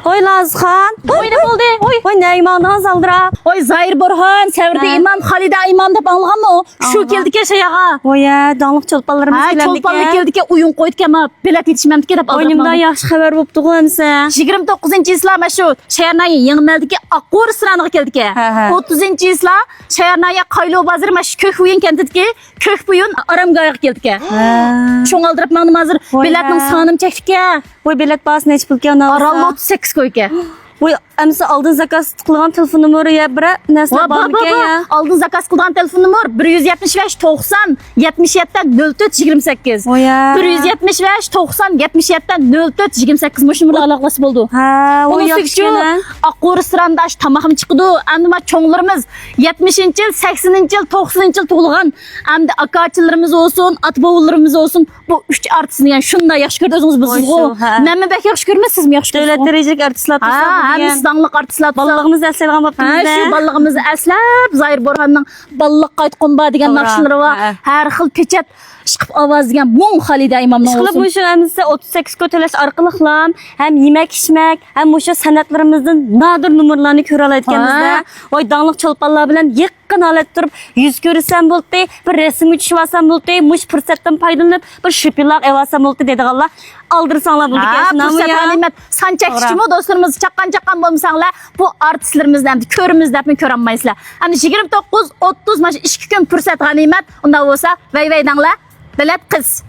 Oy Lazxan. Oy ne oldu? Oy ne imandan saldıra. Oy Zahir Burhan, Sevrde imam, Halide imam dep anlığanmı o? Şu keldik ya şeyağa. Oy ya danlıq çolpanlarımız Ha, kelendik. çolpanlık keldik ya oyun koyduk ama bilet yetişmedik ya dep Oynimdan aldık. yaxşı xəbər bopdu qoyamsa. 29 isla şu Şehirnayı Yenimeldeki Akkor sıranıga keldik ya. Ha. 30 isla Şehirnayı Kaylo Bazır maş kök buyun kentidiki kök buyun Aramgay'a keldik ya. Şoň aldırıp mağnım hazır Oy biletinin ya. sanım çektik ya. Oy bilet bahası neç pul ki Arallı 38 koyuk ya. Oy əmsi aldın zakaz tıqılğan telefon numara ya bira nəslə bağlı ki ya. Aldın zakaz kıldan telefon numar 175 90 77 04 28. Oy ya. 175 90 77 04 28 muş numara alaqlası boldu. Ha, oy Onu yaxşı sökçü gelen. Akkor sırandaş tamahım çıkıdı. Andıma çoğlarımız 70. yıl, 80. yıl, 90. yıl tuğulğan. Hem de akaçılarımız olsun, atbavullarımız olsun. Bu 3 artistini yani şunu da yaxşı gördünüz biz. Oy şu, ha. Nemi bek yaxşı görmezsiniz mi yaxşı Devlet görmezsiniz? derecelik artistlar Ha, hem sizdanlık artistlar. Ballığımız əsəlğən Ha, baptımızda. şu ballığımızı əslab Zahir Burhan'ın ballık qayt qomba degan Doğru. nakşınları var. Ha. Her xil peçet çıkıp avaz degan mum Halide imamның Işqılıb olsun. muşu əmisi 38 kötələş arqılıqla hem yemek içmek hem muşu sanatlarımızın nadir numurlarını kör alaydıkənimizdə Ha. oy danlıq çolpanlar bilen yakın alet durup yüz görürsem buldu, bir resim uçuşvasam buldu, muş fırsattan paydalanıp bir şüpilak evasam buldu dedik Allah. Aldırsanlar buldu Ha, gelsin fırsat ya. ganimet. San çekişçi mi dostlarımız çakkan bolmasaňlar bu artistlerimizden körümüzden körünmeysizler. Hani 29 30 maş 2 gün fırsat ganimet. Onda olsa vey daňlar bilet kız.